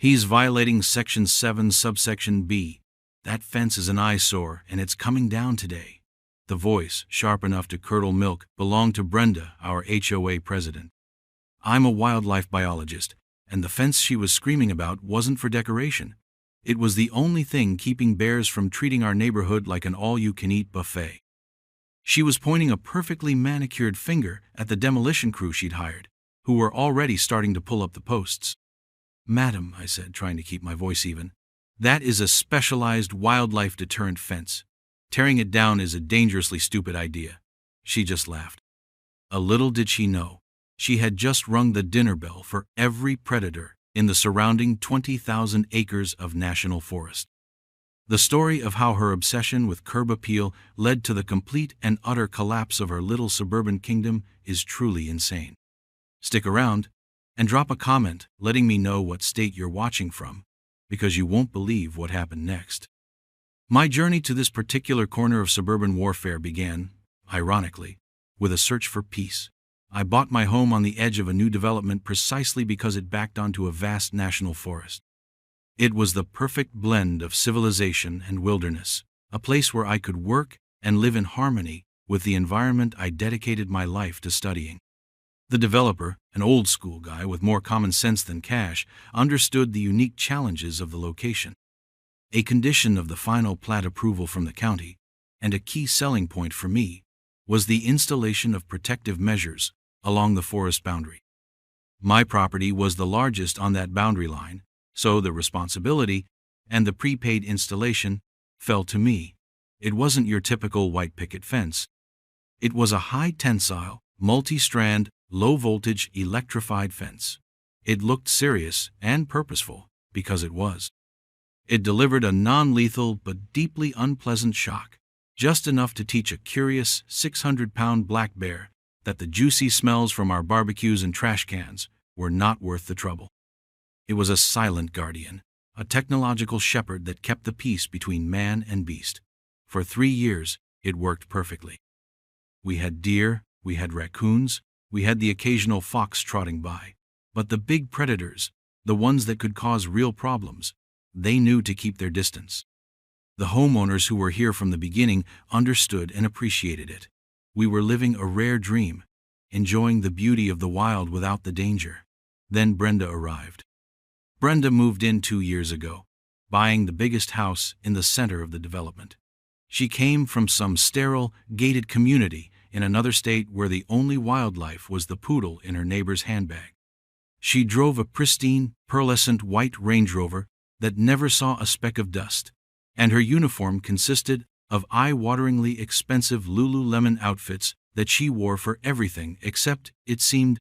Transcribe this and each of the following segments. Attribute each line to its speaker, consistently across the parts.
Speaker 1: He's violating Section 7, subsection B. That fence is an eyesore, and it's coming down today. The voice, sharp enough to curdle milk, belonged to Brenda, our HOA president. I'm a wildlife biologist, and the fence she was screaming about wasn't for decoration. It was the only thing keeping bears from treating our neighborhood like an all-you-can-eat buffet. She was pointing a perfectly manicured finger at the demolition crew she'd hired, who were already starting to pull up the posts. "Madam," I said, trying to keep my voice even, "that is a specialized wildlife deterrent fence. Tearing it down is a dangerously stupid idea." She just laughed. A little did she know, she had just rung the dinner bell for every predator in the surrounding 20,000 acres of national forest. The story of how her obsession with curb appeal led to the complete and utter collapse of her little suburban kingdom is truly insane. Stick around and drop a comment letting me know what state you're watching from, because you won't believe what happened next. My journey to this particular corner of suburban warfare began, ironically, with a search for peace. I bought my home on the edge of a new development precisely because it backed onto a vast national forest. It was the perfect blend of civilization and wilderness, a place where I could work and live in harmony with the environment I dedicated my life to studying. The developer, an old-school guy with more common sense than cash, understood the unique challenges of the location. A condition of the final plat approval from the county, and a key selling point for me, was the installation of protective measures along the forest boundary. My property was the largest on that boundary line, so the responsibility and the prepaid installation fell to me. It wasn't your typical white picket fence. It was a high-tensile, multi-strand, low-voltage electrified fence. It looked serious and purposeful, because it was. It delivered a non-lethal but deeply unpleasant shock, just enough to teach a curious 600-pound black bear that the juicy smells from our barbecues and trash cans were not worth the trouble. It was a silent guardian, a technological shepherd that kept the peace between man and beast. For 3 years, it worked perfectly. We had deer, we had raccoons, we had the occasional fox trotting by. But the big predators, the ones that could cause real problems, they knew to keep their distance. The homeowners who were here from the beginning understood and appreciated it. We were living a rare dream, enjoying the beauty of the wild without the danger. Then Brenda arrived. Brenda moved in 2 years ago, buying the biggest house in the center of the development. She came from some sterile, gated community in another state where the only wildlife was the poodle in her neighbor's handbag. She drove a pristine, pearlescent white Range Rover that never saw a speck of dust, and her uniform consisted of eye-wateringly expensive Lululemon outfits that she wore for everything except, it seemed,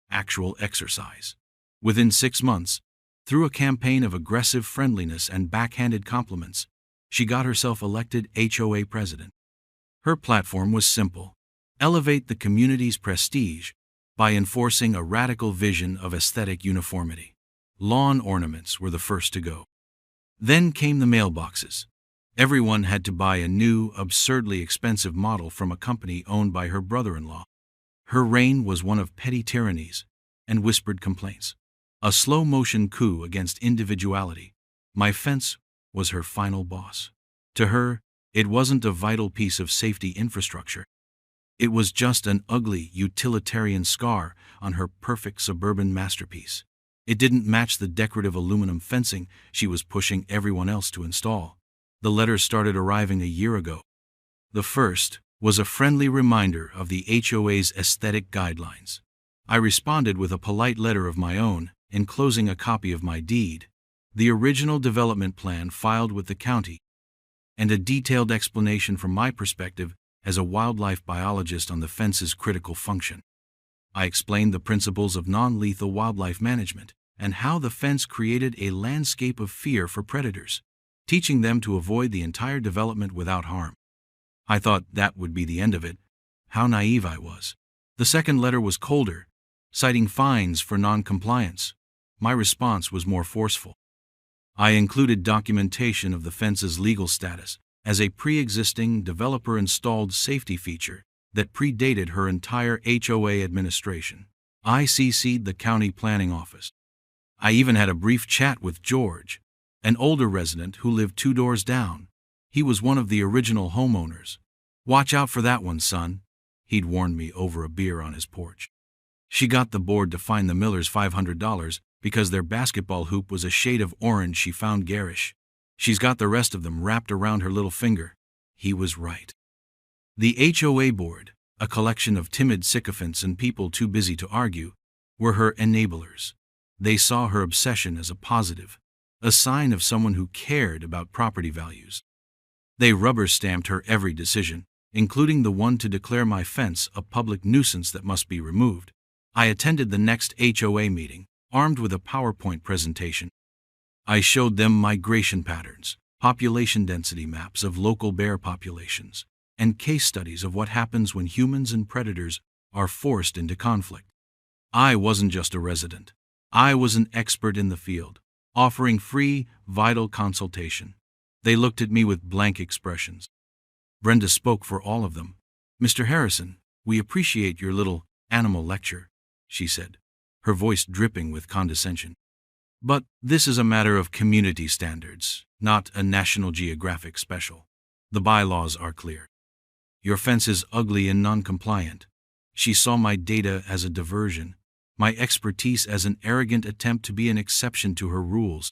Speaker 1: actual exercise. Within 6 months, through a campaign of aggressive friendliness and backhanded compliments, she got herself elected HOA president. Her platform was simple: elevate the community's prestige by enforcing a radical vision of aesthetic uniformity. Lawn ornaments were the first to go. Then came the mailboxes. Everyone had to buy a new, absurdly expensive model from a company owned by her brother-in-law. Her reign was one of petty tyrannies and whispered complaints, a slow-motion coup against individuality. My fence was her final boss. To her, it wasn't a vital piece of safety infrastructure. It was just an ugly, utilitarian scar on her perfect suburban masterpiece. It didn't match the decorative aluminum fencing she was pushing everyone else to install. The letters started arriving a year ago. The first was a friendly reminder of the HOA's aesthetic guidelines. I responded with a polite letter of my own, enclosing a copy of my deed, the original development plan filed with the county, and a detailed explanation from my perspective as a wildlife biologist on the fence's critical function. I explained the principles of non-lethal wildlife management and how the fence created a landscape of fear for predators, teaching them to avoid the entire development without harm. I thought that would be the end of it. How naive I was. The second letter was colder, citing fines for non-compliance. My response was more forceful. I included documentation of the fence's legal status as a pre-existing developer-installed safety feature that predated her entire HOA administration. I CC'd the county planning office. I even had a brief chat with George, an older resident who lived 2 doors down. He was one of the original homeowners. "Watch out for that one, son," he'd warned me over a beer on his porch. She got the board to fine the Millers $500 because their basketball hoop was a shade of orange she found garish. She's got the rest of them wrapped around her little finger. He was right. The HOA board, a collection of timid sycophants and people too busy to argue, were her enablers. They saw her obsession as a positive, a sign of someone who cared about property values. They rubber-stamped her every decision, including the one to declare my fence a public nuisance that must be removed. I attended the next HOA meeting, armed with a PowerPoint presentation. I showed them migration patterns, population density maps of local bear populations, and case studies of what happens when humans and predators are forced into conflict. I wasn't just a resident. I was an expert in the field, offering free, vital consultation. They looked at me with blank expressions. Brenda spoke for all of them. "Mr. Harrison, we appreciate your little animal lecture," she said, her voice dripping with condescension. "But this is a matter of community standards, not a National Geographic special. The bylaws are clear. Your fence is ugly and non-compliant." She saw my data as a diversion, my expertise as an arrogant attempt to be an exception to her rules.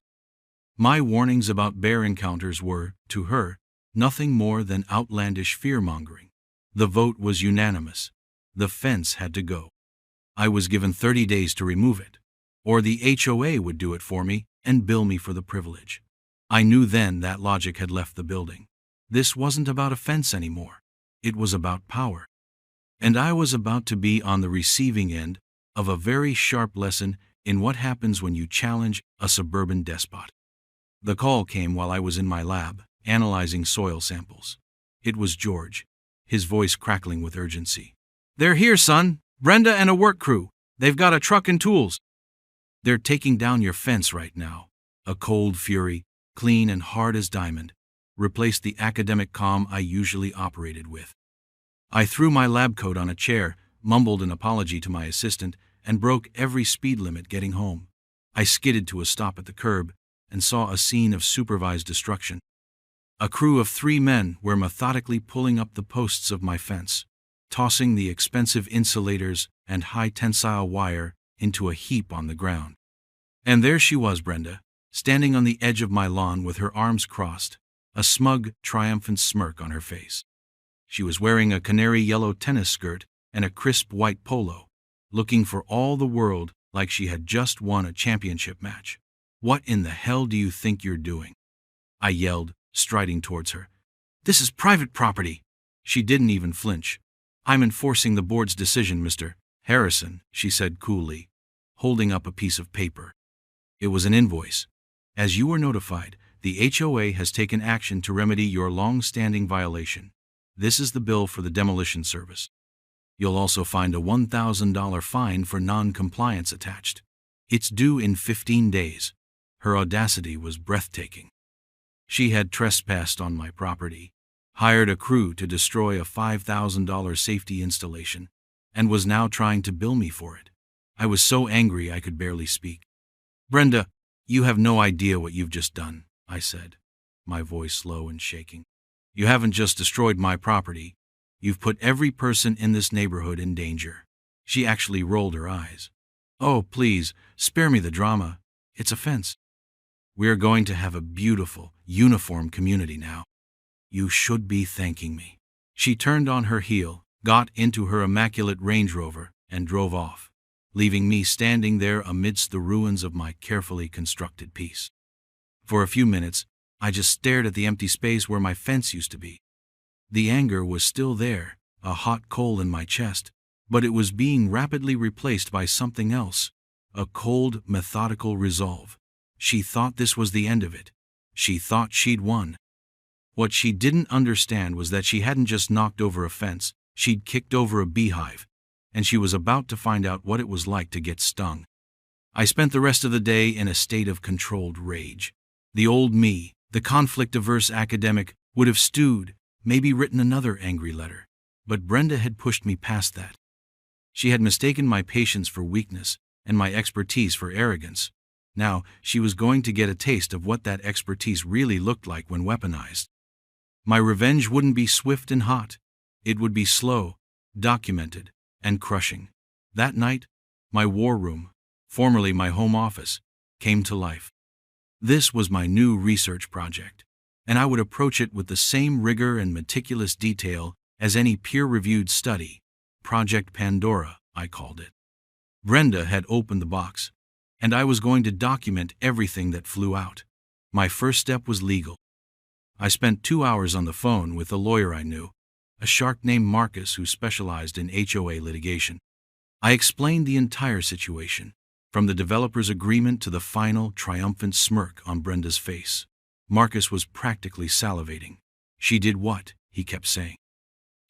Speaker 1: My warnings about bear encounters were, to her, nothing more than outlandish fear-mongering. The vote was unanimous. The fence had to go. I was given 30 days to remove it, or the HOA would do it for me and bill me for the privilege. I knew then that logic had left the building. This wasn't about a fence anymore. It was about power. And I was about to be on the receiving end of a very sharp lesson in what happens when you challenge a suburban despot. The call came while I was in my lab, analyzing soil samples. It was George, his voice crackling with urgency. "They're here, son. Brenda and a work crew. They've got a truck and tools. They're taking down your fence right now." A cold fury, clean and hard as diamond, replaced the academic calm I usually operated with. I threw my lab coat on a chair, mumbled an apology to my assistant, and broke every speed limit getting home. I skidded to a stop at the curb and saw a scene of supervised destruction. A crew of 3 men were methodically pulling up the posts of my fence, tossing the expensive insulators and high-tensile wire into a heap on the ground. And there she was, Brenda, standing on the edge of my lawn with her arms crossed, a smug, triumphant smirk on her face. She was wearing a canary yellow tennis skirt and a crisp white polo, looking for all the world like she had just won a championship match. "What in the hell do you think you're doing?" I yelled, striding towards her. "This is private property." She didn't even flinch. "I'm enforcing the board's decision, Mr. Harrison," she said coolly, holding up a piece of paper. It was an invoice. "As you were notified, the HOA has taken action to remedy your long-standing violation. This is the bill for the demolition service. You'll also find a $1,000 fine for non-compliance attached. It's due in 15 days. Her audacity was breathtaking. She had trespassed on my property, hired a crew to destroy a $5,000 safety installation, and was now trying to bill me for it. I was so angry I could barely speak. "Brenda, you have no idea what you've just done," I said, my voice low and shaking. "You haven't just destroyed my property. You've put every person in this neighborhood in danger." She actually rolled her eyes. "Oh, please, spare me the drama. It's a fence. We're going to have a beautiful, uniform community now. You should be thanking me." She turned on her heel, got into her immaculate Range Rover, and drove off, leaving me standing there amidst the ruins of my carefully constructed piece. For a few minutes, I just stared at the empty space where my fence used to be. The anger was still there, a hot coal in my chest, but it was being rapidly replaced by something else, a cold, methodical resolve. She thought this was the end of it. She thought she'd won. What she didn't understand was that she hadn't just knocked over a fence, she'd kicked over a beehive, and she was about to find out what it was like to get stung. I spent the rest of the day in a state of controlled rage. The old me, the conflict-averse academic, would have stewed, maybe written another angry letter. But Brenda had pushed me past that. She had mistaken my patience for weakness and my expertise for arrogance. Now, she was going to get a taste of what that expertise really looked like when weaponized. My revenge wouldn't be swift and hot. It would be slow, documented, and crushing. That night, my war room, formerly my home office, came to life. This was my new research project, and I would approach it with the same rigor and meticulous detail as any peer-reviewed study. Project Pandora, I called it. Brenda had opened the box, and I was going to document everything that flew out. My first step was legal. I spent 2 hours on the phone with a lawyer I knew, a shark named Marcus who specialized in HOA litigation. I explained the entire situation, from the developer's agreement to the final, triumphant smirk on Brenda's face. Marcus was practically salivating. She did what? He kept saying.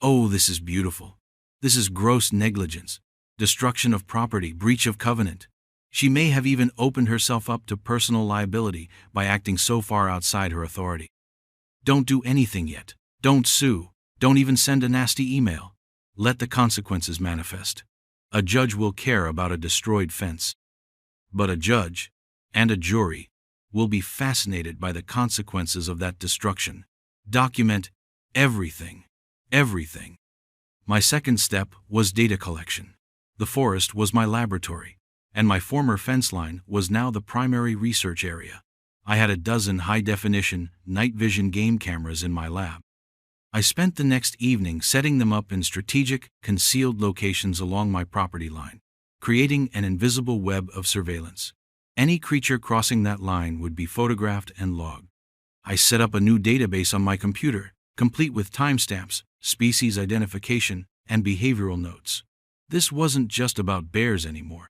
Speaker 1: Oh, this is beautiful. This is gross negligence, destruction of property, breach of covenant. She may have even opened herself up to personal liability by acting so far outside her authority. Don't do anything yet. Don't sue. Don't even send a nasty email. Let the consequences manifest. A judge will care about a destroyed fence. But a judge, and a jury, will be fascinated by the consequences of that destruction. Document everything. Everything. My second step was data collection. The forest was my laboratory, and my former fence line was now the primary research area. I had a dozen high-definition, night vision game cameras in my lab. I spent the next evening setting them up in strategic, concealed locations along my property line, creating an invisible web of surveillance. Any creature crossing that line would be photographed and logged. I set up a new database on my computer, complete with timestamps, species identification, and behavioral notes. This wasn't just about bears anymore.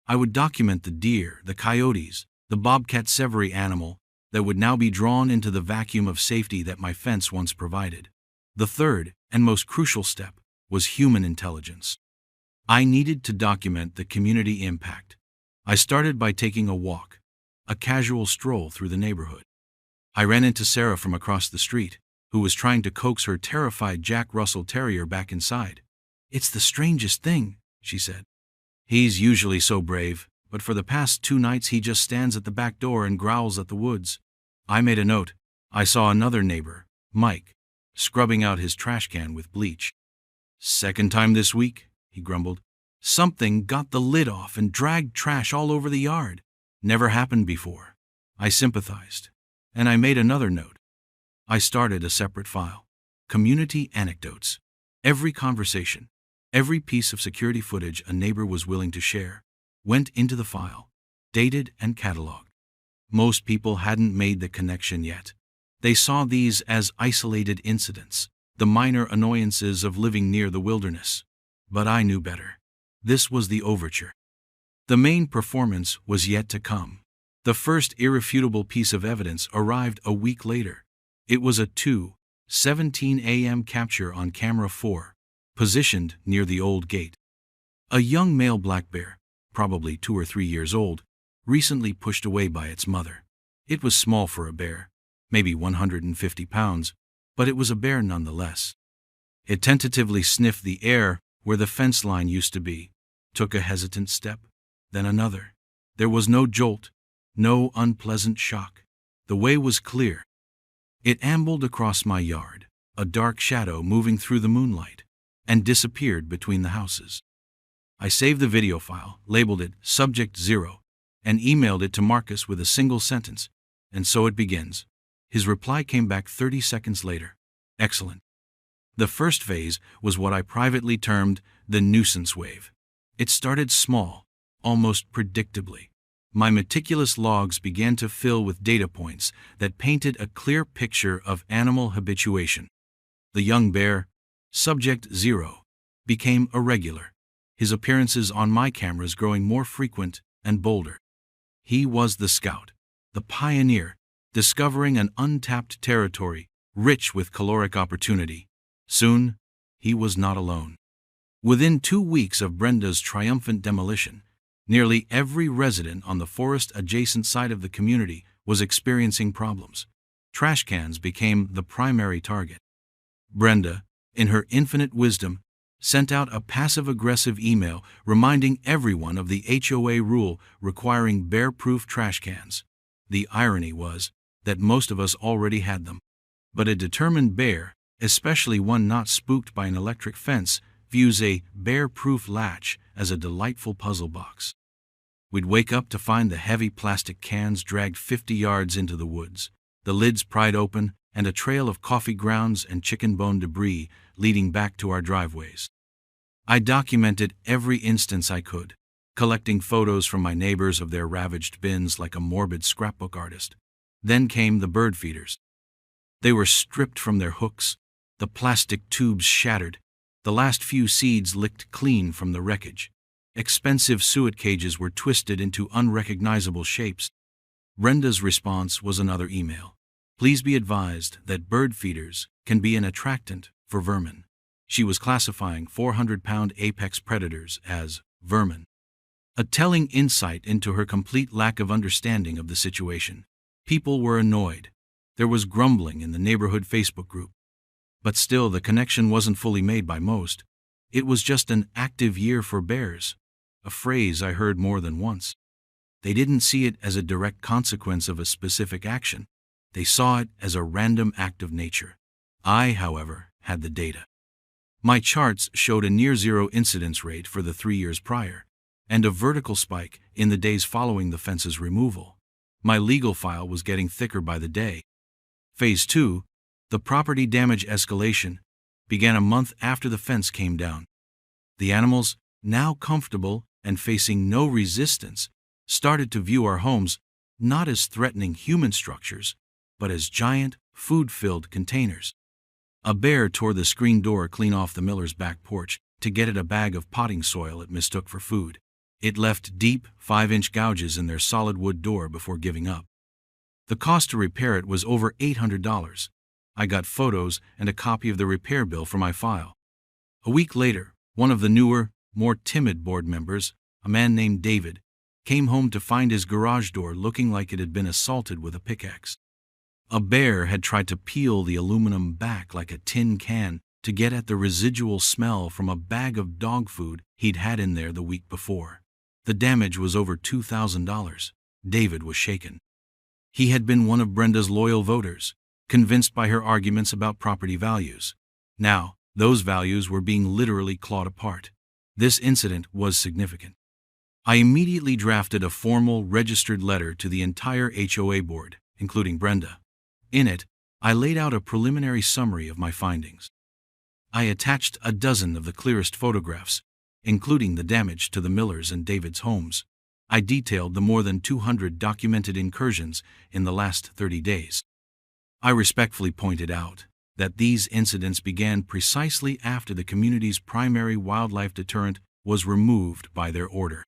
Speaker 1: I would document the deer, the coyotes, the bobcat savory animal that would now be drawn into the vacuum of safety that my fence once provided. The third, and most crucial step, was human intelligence. I needed to document the community impact. I started by taking a walk, a casual stroll through the neighborhood. I ran into Sarah from across the street, who was trying to coax her terrified Jack Russell Terrier back inside. "It's the strangest thing," she said. "He's usually so brave, but for the past 2 nights he just stands at the back door and growls at the woods." I made a note. I saw another neighbor, Mike, scrubbing out his trash can with bleach. "Second time this week," he grumbled. "Something got the lid off and dragged trash all over the yard. Never happened before." I sympathized, and I made another note. I started a separate file. Community anecdotes. Every conversation, every piece of security footage a neighbor was willing to share, went into the file, dated and cataloged. Most people hadn't made the connection yet. They saw these as isolated incidents, the minor annoyances of living near the wilderness. But I knew better. This was the overture. The main performance was yet to come. The first irrefutable piece of evidence arrived a week later. It was a 2:17 a.m. capture on camera 4, positioned near the old gate. A young male black bear, probably 2 or 3 years old, recently pushed away by its mother. It was small for a bear, maybe 150 pounds, but it was a bear nonetheless. It tentatively sniffed the air where the fence line used to be, took a hesitant step, then another. There was no jolt, no unpleasant shock. The way was clear. It ambled across my yard, a dark shadow moving through the moonlight, and disappeared between the houses. I saved the video file, labeled it Subject 0, and emailed it to Marcus with a single sentence. "And so it begins." His reply came back 30 seconds later. "Excellent." The first phase was what I privately termed the nuisance wave. It started small, almost predictably. My meticulous logs began to fill with data points that painted a clear picture of animal habituation. The young bear, Subject 0, became irregular, his appearances on my cameras growing more frequent and bolder. He was the scout, the pioneer, discovering an untapped territory, rich with caloric opportunity. Soon, he was not alone. Within 2 weeks of Brenda's triumphant demolition, nearly every resident on the forest-adjacent side of the community was experiencing problems. Trash cans became the primary target. Brenda, in her infinite wisdom, sent out a passive-aggressive email reminding everyone of the HOA rule requiring bear-proof trash cans. The irony was that most of us already had them. But a determined bear, especially one not spooked by an electric fence, views a bear-proof latch as a delightful puzzle box. We'd wake up to find the heavy plastic cans dragged 50 yards into the woods, the lids pried open, and a trail of coffee grounds and chicken bone debris leading back to our driveways. I documented every instance I could, collecting photos from my neighbors of their ravaged bins like a morbid scrapbook artist. Then came the bird feeders. They were stripped from their hooks, the plastic tubes shattered, the last few seeds licked clean from the wreckage. Expensive suet cages were twisted into unrecognizable shapes. Brenda's response was another email. Please be advised that bird feeders can be an attractant for vermin. She was classifying 400-pound apex predators as vermin. A telling insight into her complete lack of understanding of the situation. People were annoyed. There was grumbling in the neighborhood Facebook group. But still, the connection wasn't fully made by most. It was just an active year for bears, a phrase I heard more than once. They didn't see it as a direct consequence of a specific action. They saw it as a random act of nature. I, however, had the data. My charts showed a near-zero incidence rate for the 3 years prior, and a vertical spike in the days following the fence's removal. My legal file was getting thicker by the day. Phase 2, the property damage escalation, began a month after the fence came down. The animals, now comfortable and facing no resistance, started to view our homes not as threatening human structures, but as giant, food-filled containers. A bear tore the screen door clean off the miller's back porch to get at a bag of potting soil it mistook for food. It left deep, 5-inch gouges in their solid wood door before giving up. The cost to repair it was over $800. I got photos and a copy of the repair bill for my file. A week later, one of the newer, more timid board members, a man named David, came home to find his garage door looking like it had been assaulted with a pickaxe. A bear had tried to peel the aluminum back like a tin can to get at the residual smell from a bag of dog food he'd had in there the week before. The damage was over $2,000. David was shaken. He had been one of Brenda's loyal voters, convinced by her arguments about property values. Now, those values were being literally clawed apart. This incident was significant. I immediately drafted a formal, registered letter to the entire HOA board, including Brenda. In it, I laid out a preliminary summary of my findings. I attached a dozen of the clearest photographs, including the damage to the Millers and David's homes. I detailed the more than 200 documented incursions in the last 30 days. I respectfully pointed out that these incidents began precisely after the community's primary wildlife deterrent was removed by their order.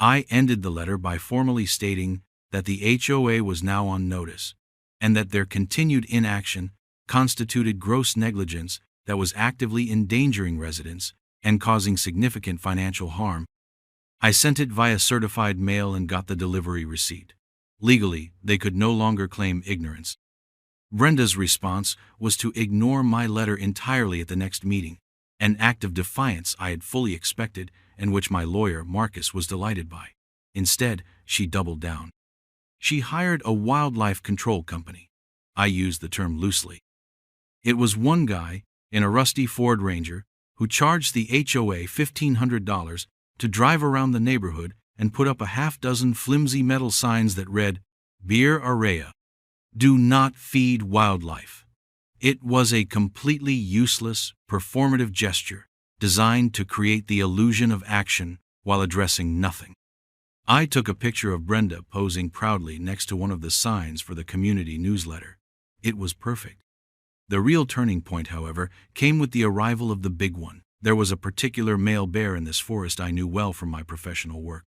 Speaker 1: I ended the letter by formally stating that the HOA was now on notice, and that their continued inaction constituted gross negligence that was actively endangering residents and causing significant financial harm. I sent it via certified mail and got the delivery receipt. Legally, they could no longer claim ignorance. Brenda's response was to ignore my letter entirely at the next meeting, an act of defiance I had fully expected and which my lawyer, Marcus, was delighted by. Instead, she doubled down. She hired a wildlife control company. I use the term loosely. It was one guy, in a rusty Ford Ranger, who charged the HOA $1,500 to drive around the neighborhood and put up a half-dozen flimsy metal signs that read, "Bir Araya. Do not feed wildlife." It was a completely useless, performative gesture designed to create the illusion of action while addressing nothing. I took a picture of Brenda posing proudly next to one of the signs for the community newsletter. It was perfect. The real turning point, however, came with the arrival of the big one. There was a particular male bear in this forest I knew well from my professional work.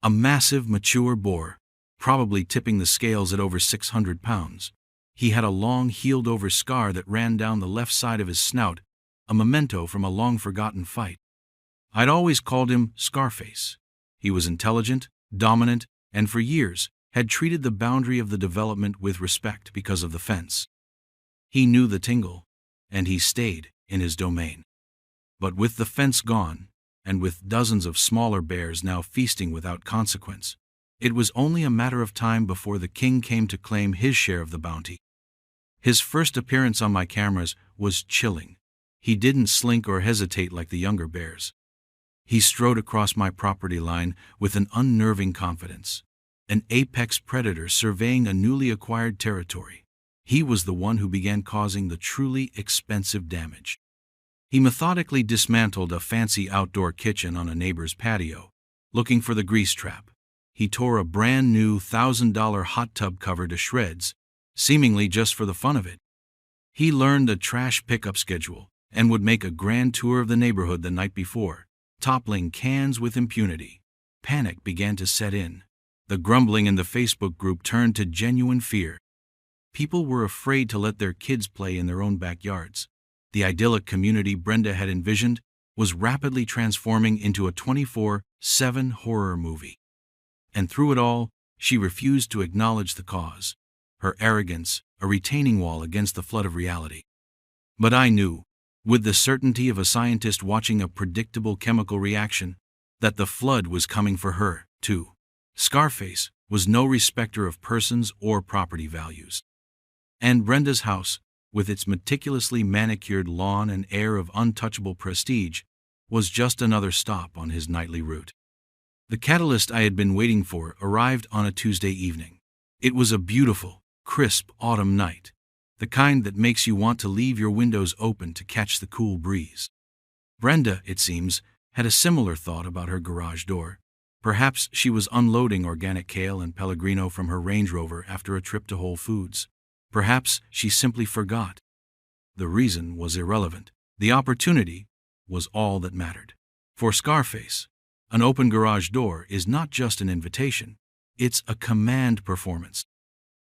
Speaker 1: A massive, mature boar, probably tipping the scales at over 600 pounds. He had a long, healed-over scar that ran down the left side of his snout, a memento from a long-forgotten fight. I'd always called him Scarface. He was intelligent, dominant, and for years had treated the boundary of the development with respect because of the fence. He knew the tingle, and he stayed in his domain. But with the fence gone, and with dozens of smaller bears now feasting without consequence, it was only a matter of time before the king came to claim his share of the bounty. His first appearance on my cameras was chilling. He didn't slink or hesitate like the younger bears. He strode across my property line with an unnerving confidence, an apex predator surveying a newly acquired territory. He was the one who began causing the truly expensive damage. He methodically dismantled a fancy outdoor kitchen on a neighbor's patio, looking for the grease trap. He tore a brand new $1,000 hot tub cover to shreds, seemingly just for the fun of it. He learned the trash pickup schedule and would make a grand tour of the neighborhood the night before, toppling cans with impunity. Panic began to set in. The grumbling in the Facebook group turned to genuine fear. People were afraid to let their kids play in their own backyards. The idyllic community Brenda had envisioned was rapidly transforming into a 24/7 horror movie. And through it all, she refused to acknowledge the cause. Her arrogance, a retaining wall against the flood of reality. But I knew, with the certainty of a scientist watching a predictable chemical reaction, that the flood was coming for her, too. Scarface was no respecter of persons or property values. And Brenda's house, with its meticulously manicured lawn and air of untouchable prestige, was just another stop on his nightly route. The catalyst I had been waiting for arrived on a Tuesday evening. It was a beautiful, crisp autumn night, the kind that makes you want to leave your windows open to catch the cool breeze. Brenda, it seems, had a similar thought about her garage door. Perhaps she was unloading organic kale and Pellegrino from her Range Rover after a trip to Whole Foods. Perhaps she simply forgot. The reason was irrelevant. The opportunity was all that mattered. For Scarface, an open garage door is not just an invitation, it's a command performance.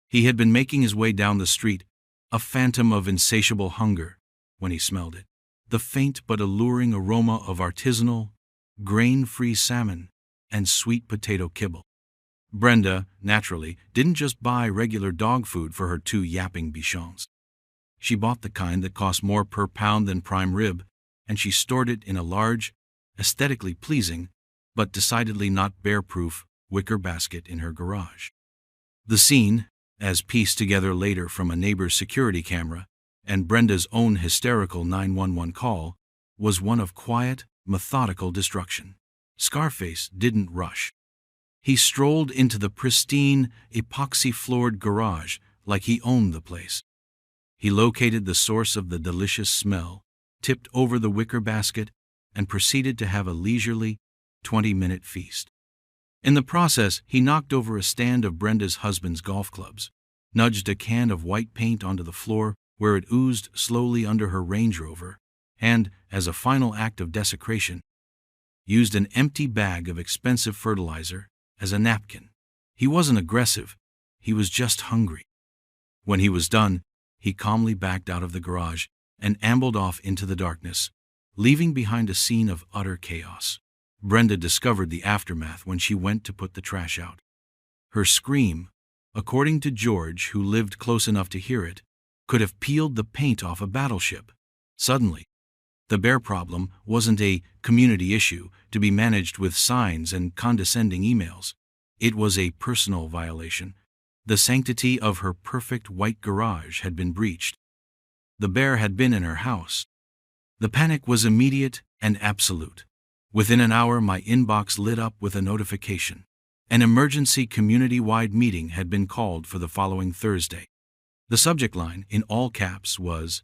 Speaker 1: He had been making his way down the street, a phantom of insatiable hunger, when he smelled it. The faint but alluring aroma of artisanal, grain-free salmon and sweet potato kibble. Brenda, naturally, didn't just buy regular dog food for her 2 yapping bichons. She bought the kind that cost more per pound than prime rib, and she stored it in a large, aesthetically pleasing, but decidedly not bear-proof, wicker basket in her garage. The scene, as pieced together later from a neighbor's security camera and Brenda's own hysterical 911 call, was one of quiet, methodical destruction. Scarface didn't rush. He strolled into the pristine, epoxy-floored garage like he owned the place. He located the source of the delicious smell, tipped over the wicker basket, and proceeded to have a leisurely, 20-minute feast. In the process, he knocked over a stand of Brenda's husband's golf clubs, nudged a can of white paint onto the floor where it oozed slowly under her Range Rover, and, as a final act of desecration, used an empty bag of expensive fertilizer as a napkin. He wasn't aggressive, he was just hungry. When he was done, he calmly backed out of the garage and ambled off into the darkness, leaving behind a scene of utter chaos. Brenda discovered the aftermath when she went to put the trash out. Her scream, according to George, who lived close enough to hear it, could have peeled the paint off a battleship. Suddenly, the bear problem wasn't a community issue to be managed with signs and condescending emails. It was a personal violation. The sanctity of her perfect white garage had been breached. The bear had been in her house. The panic was immediate and absolute. Within an hour, my inbox lit up with a notification. An emergency community-wide meeting had been called for the following Thursday. The subject line, in all caps, was,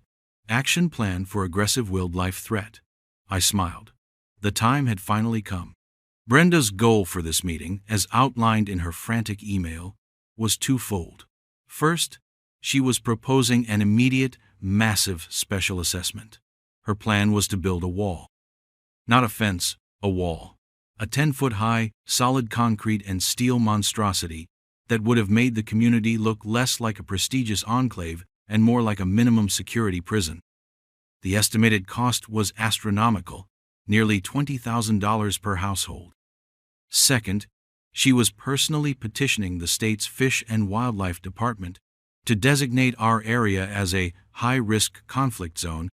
Speaker 1: "Action Plan for Aggressive Wildlife Threat." I smiled. The time had finally come. Brenda's goal for this meeting, as outlined in her frantic email, was twofold. First, she was proposing an immediate, massive special assessment. Her plan was to build a wall. Not a fence, a wall. A 10-foot-high, solid concrete and steel monstrosity that would have made the community look less like a prestigious enclave and more like a minimum security prison. The estimated cost was astronomical, nearly $20,000 per household. Second, she was personally petitioning the state's Fish and Wildlife Department to designate our area as a high-risk conflict zone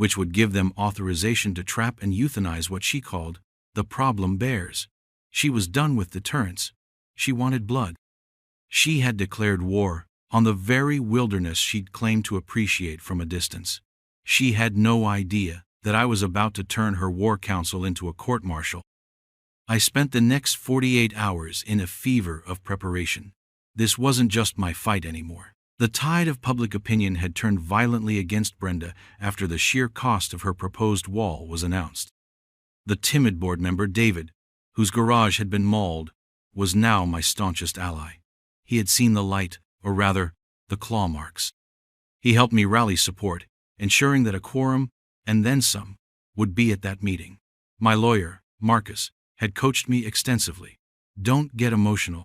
Speaker 1: which would give them authorization to trap and euthanize what she called the problem bears. She was done with deterrence. She wanted blood. She had declared war on the very wilderness she'd claimed to appreciate from a distance. She had no idea that I was about to turn her war council into a court-martial. I spent the next 48 hours in a fever of preparation. This wasn't just my fight anymore. The tide of public opinion had turned violently against Brenda after the sheer cost of her proposed wall was announced. The timid board member, David, whose garage had been mauled, was now my staunchest ally. He had seen the light, or rather, the claw marks. He helped me rally support, ensuring that a quorum, and then some, would be at that meeting. My lawyer, Marcus, had coached me extensively. Don't get emotional,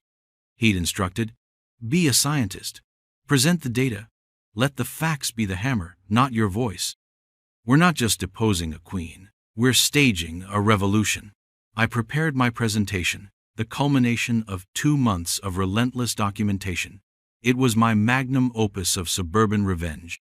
Speaker 1: he'd instructed. Be a scientist. Present the data. Let the facts be the hammer, not your voice. We're not just deposing a queen. We're staging a revolution. I prepared my presentation, the culmination of 2 months of relentless documentation. It was my magnum opus of suburban revenge.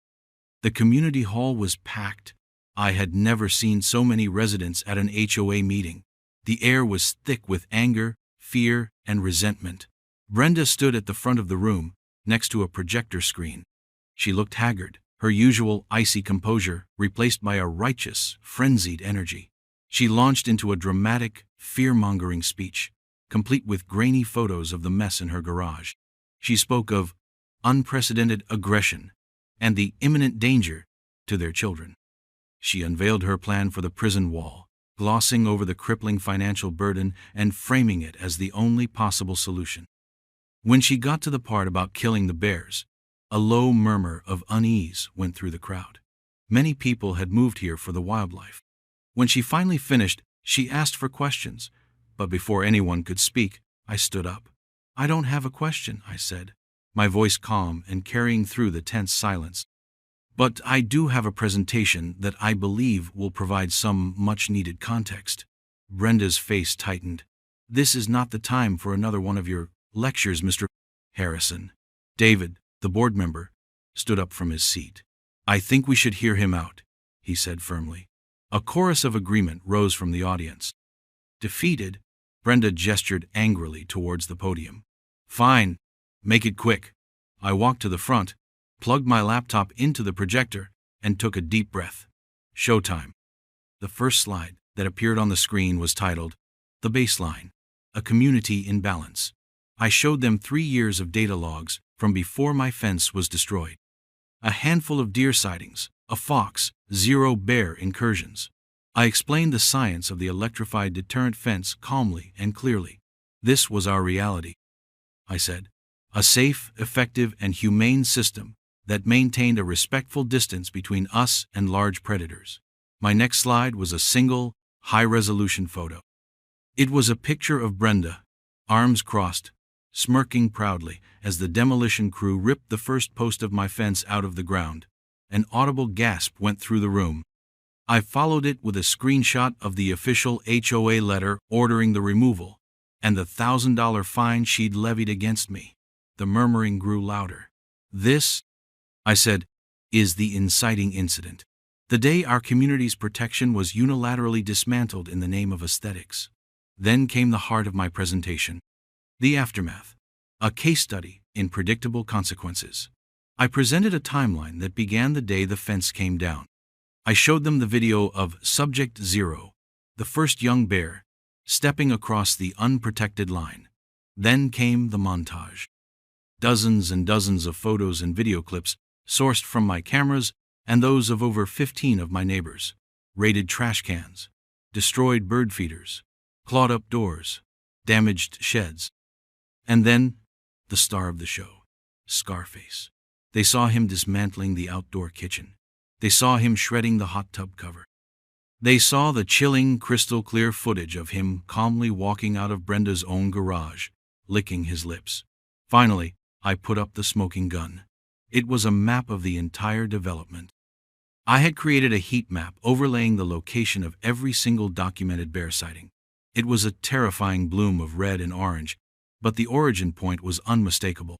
Speaker 1: The community hall was packed. I had never seen so many residents at an HOA meeting. The air was thick with anger, fear, and resentment. Brenda stood at the front of the room, next to a projector screen. She looked haggard, her usual icy composure replaced by a righteous, frenzied energy. She launched into a dramatic, fear-mongering speech, complete with grainy photos of the mess in her garage. She spoke of unprecedented aggression and the imminent danger to their children. She unveiled her plan for the prison wall, glossing over the crippling financial burden and framing it as the only possible solution. When she got to the part about killing the bears, a low murmur of unease went through the crowd. Many people had moved here for the wildlife. When she finally finished, she asked for questions, but before anyone could speak, I stood up. I don't have a question, I said, my voice calm and carrying through the tense silence. But I do have a presentation that I believe will provide some much-needed context. Brenda's face tightened. This is not the time for another one of your lectures, Mr. Harrison. David, the board member, stood up from his seat. I think we should hear him out, he said firmly. A chorus of agreement rose from the audience. Defeated, Brenda gestured angrily towards the podium. Fine, make it quick. I walked to the front, plugged my laptop into the projector, and took a deep breath. Showtime. The first slide that appeared on the screen was titled, The Baseline, A Community in Balance. I showed them 3 years of data logs from before my fence was destroyed. A handful of deer sightings, a fox, 0 bear incursions. I explained the science of the electrified deterrent fence calmly and clearly. This was our reality, I said. A safe, effective, and humane system that maintained a respectful distance between us and large predators. My next slide was a single, high-resolution photo. It was a picture of Brenda, arms crossed, smirking proudly as the demolition crew ripped the first post of my fence out of the ground. An audible gasp went through the room. I followed it with a screenshot of the official HOA letter ordering the removal, and the $1,000 fine she'd levied against me. The murmuring grew louder. This, I said, is the inciting incident. The day our community's protection was unilaterally dismantled in the name of aesthetics. Then came the heart of my presentation. The aftermath. A case study in predictable consequences. I presented a timeline that began the day the fence came down. I showed them the video of Subject 0, the first young bear, stepping across the unprotected line. Then came the montage. Dozens and dozens of photos and video clips sourced from my cameras and those of over 15 of my neighbors. Raided trash cans, destroyed bird feeders, clawed up doors, damaged sheds. And then, the star of the show, Scarface. They saw him dismantling the outdoor kitchen. They saw him shredding the hot tub cover. They saw the chilling, crystal-clear footage of him calmly walking out of Brenda's own garage, licking his lips. Finally, I put up the smoking gun. It was a map of the entire development. I had created a heat map overlaying the location of every single documented bear sighting. It was a terrifying bloom of red and orange, but the origin point was unmistakable.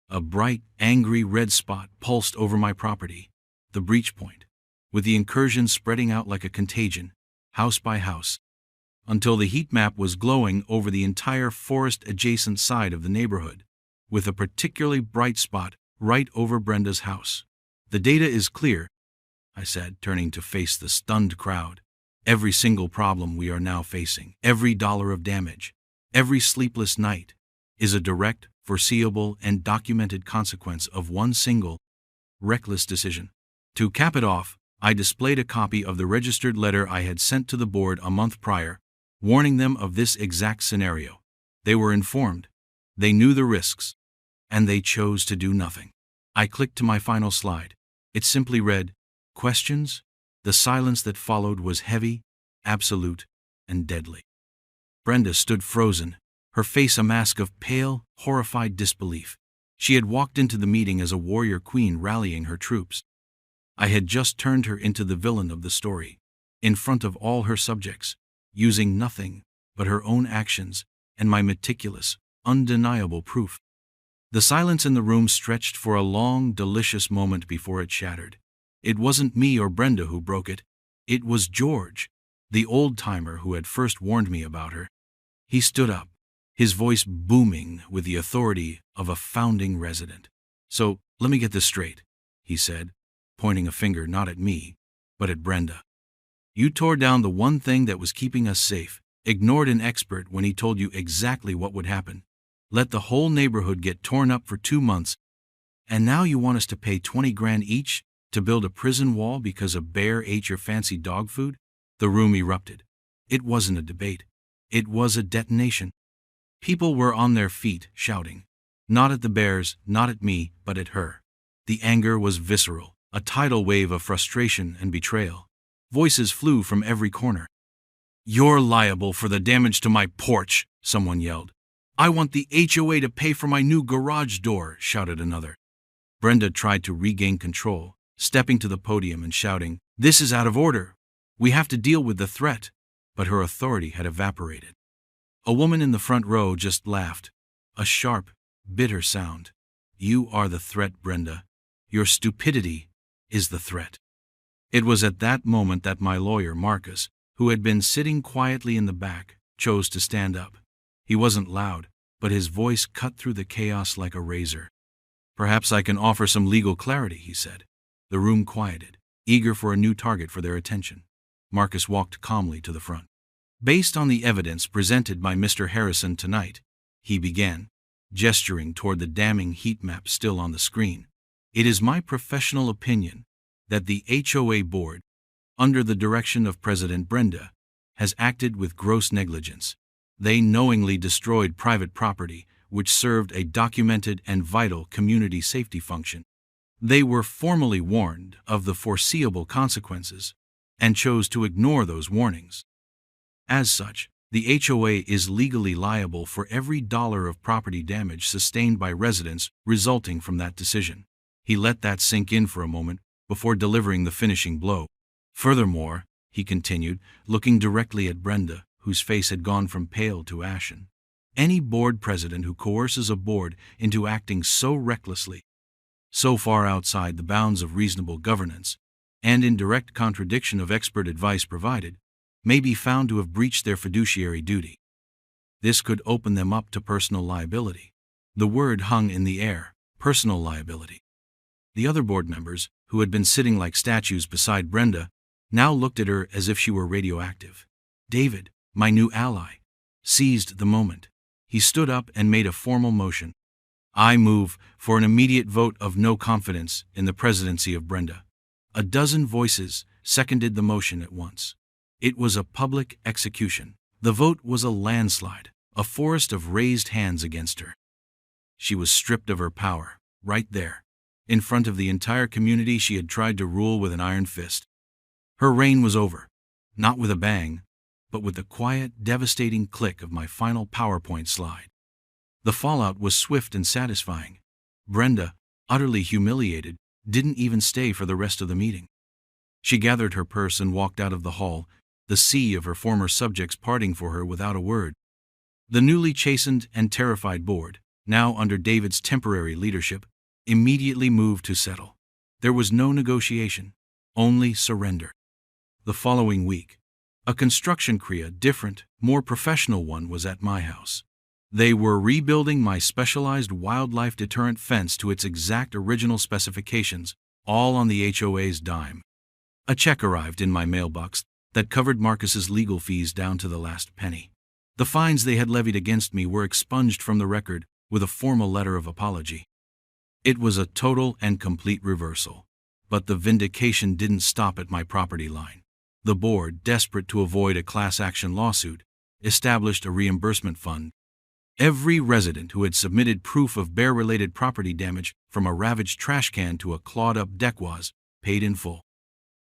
Speaker 1: A bright, angry red spot pulsed over my property, the breach point. with the incursion spreading out like a contagion, house by house, until the heat map was glowing over the entire forest-adjacent side of the neighborhood, with a particularly bright spot right over Brenda's house. "The data is clear," I said, turning to face the stunned crowd. "Every single problem we are now facing, every dollar of damage, every sleepless night, is a direct, foreseeable, and documented consequence of one single, reckless decision." To cap it off, I displayed a copy of the registered letter I had sent to the board a month prior, warning them of this exact scenario. They were informed, they knew the risks, and they chose to do nothing. I clicked to my final slide. It simply read, "Questions?" The silence that followed was heavy, absolute, and deadly. Brenda stood frozen, her face a mask of pale, horrified disbelief. She had walked into the meeting as a warrior queen rallying her troops. I had just turned her into the villain of the story, in front of all her subjects, using nothing but her own actions and my meticulous, undeniable proof. The silence in the room stretched for a long, delicious moment before it shattered. It wasn't me or Brenda who broke it. It was George, the old-timer who had first warned me about her. He stood up, his voice booming with the authority of a founding resident. "So, let me get this straight," he said, pointing a finger not at me, but at Brenda. "You tore down the one thing that was keeping us safe, ignored an expert when he told you exactly what would happen, let the whole neighborhood get torn up for 2 months, and now you want us to pay 20 grand each to build a prison wall because a bear ate your fancy dog food?" The room erupted. It wasn't a debate. It was a detonation. People were on their feet, shouting. Not at the bears, not at me, but at her. The anger was visceral, a tidal wave of frustration and betrayal. Voices flew from every corner. "You're liable for the damage to my porch," someone yelled. "I want the HOA to pay for my new garage door," shouted another. Brenda tried to regain control, stepping to the podium and shouting, "This is out of order. We have to deal with the threat." But her authority had evaporated. A woman in the front row just laughed, a sharp, bitter sound. "You are the threat, Brenda. Your stupidity is the threat." It was at that moment that my lawyer, Marcus, who had been sitting quietly in the back, chose to stand up. He wasn't loud, but his voice cut through the chaos like a razor. "Perhaps I can offer some legal clarity," he said. The room quieted, eager for a new target for their attention. Marcus walked calmly to the front. "Based on the evidence presented by Mr. Harrison tonight," he began, gesturing toward the damning heat map still on the screen, "it is my professional opinion that the HOA board, under the direction of President Brenda, has acted with gross negligence. They knowingly destroyed private property, which served a documented and vital community safety function. They were formally warned of the foreseeable consequences and chose to ignore those warnings. As such, the HOA is legally liable for every dollar of property damage sustained by residents resulting from that decision." He let that sink in for a moment before delivering the finishing blow. "Furthermore," he continued, looking directly at Brenda, whose face had gone from pale to ashen, "any board president who coerces a board into acting so recklessly, so far outside the bounds of reasonable governance, and in direct contradiction of expert advice provided, may be found to have breached their fiduciary duty. This could open them up to personal liability." The word hung in the air, personal liability. The other board members, who had been sitting like statues beside Brenda, now looked at her as if she were radioactive. David, my new ally, seized the moment. He stood up and made a formal motion. "I move for an immediate vote of no confidence in the presidency of Brenda." A dozen voices seconded the motion at once. It was a public execution. The vote was a landslide, a forest of raised hands against her. She was stripped of her power, right there. In front of the entire community she had tried to rule with an iron fist. Her reign was over, not with a bang, but with the quiet, devastating click of my final PowerPoint slide. The fallout was swift and satisfying. Brenda, utterly humiliated, didn't even stay for the rest of the meeting. She gathered her purse and walked out of the hall, the sea of her former subjects parting for her without a word. The newly chastened and terrified board, now under David's temporary leadership, immediately moved to settle. There was no negotiation, only surrender. The following week, a construction crew, a different, more professional one, was at my house. They were rebuilding my specialized wildlife deterrent fence to its exact original specifications, all on the HOA's dime. A check arrived in my mailbox that covered Marcus's legal fees down to the last penny. The fines they had levied against me were expunged from the record with a formal letter of apology. It was a total and complete reversal. But the vindication didn't stop at my property line. The board, desperate to avoid a class action lawsuit, established a reimbursement fund. Every resident who had submitted proof of bear-related property damage, from a ravaged trash can to a clawed-up deck, was paid in full.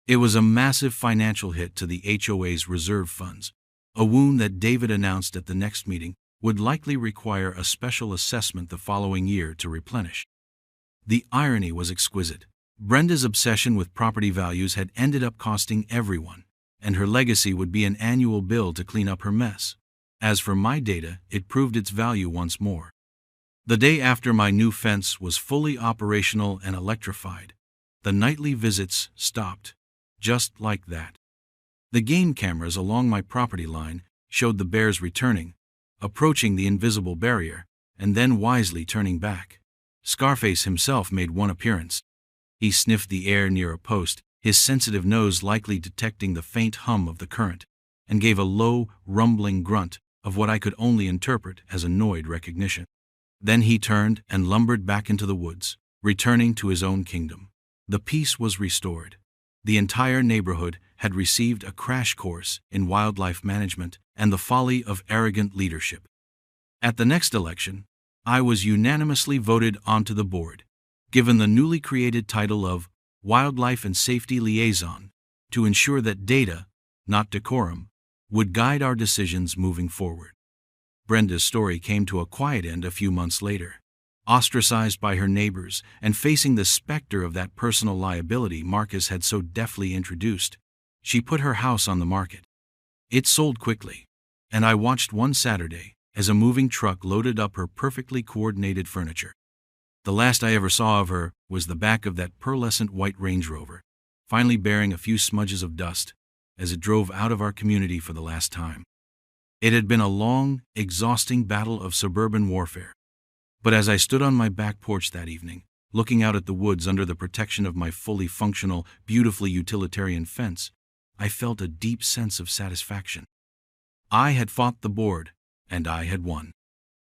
Speaker 1: It was a massive financial hit to the HOA's reserve funds, a wound that David announced at the next meeting would likely require a special assessment the following year to replenish. The irony was exquisite. Brenda's obsession with property values had ended up costing everyone, and her legacy would be an annual bill to clean up her mess. As for my data, it proved its value once more. The day after my new fence was fully operational and electrified, the nightly visits stopped, just like that. The game cameras along my property line showed the bears returning, approaching the invisible barrier, and then wisely turning back. Scarface himself made one appearance. He sniffed the air near a post, his sensitive nose likely detecting the faint hum of the current, and gave a low, rumbling grunt of what I could only interpret as annoyed recognition. Then he turned and lumbered back into the woods, returning to his own kingdom. The peace was restored. The entire neighborhood had received a crash course in wildlife management and the folly of arrogant leadership. At the next election, I was unanimously voted onto the board, given the newly created title of Wildlife and Safety Liaison, to ensure that data, not decorum, would guide our decisions moving forward. Brenda's story came to a quiet end a few months later. Ostracized by her neighbors and facing the specter of that personal liability Marcus had so deftly introduced, she put her house on the market. It sold quickly, and I watched one Saturday as a moving truck loaded up her perfectly coordinated furniture. The last I ever saw of her was the back of that pearlescent white Range Rover, finally bearing a few smudges of dust as it drove out of our community for the last time. It had been a long, exhausting battle of suburban warfare. But as I stood on my back porch that evening, looking out at the woods under the protection of my fully functional, beautifully utilitarian fence, I felt a deep sense of satisfaction. I had fought the board, and I had won.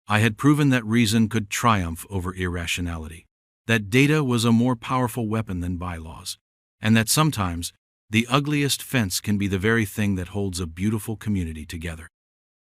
Speaker 1: I had proven that reason could triumph over irrationality, that data was a more powerful weapon than bylaws, and that sometimes the ugliest fence can be the very thing that holds a beautiful community together.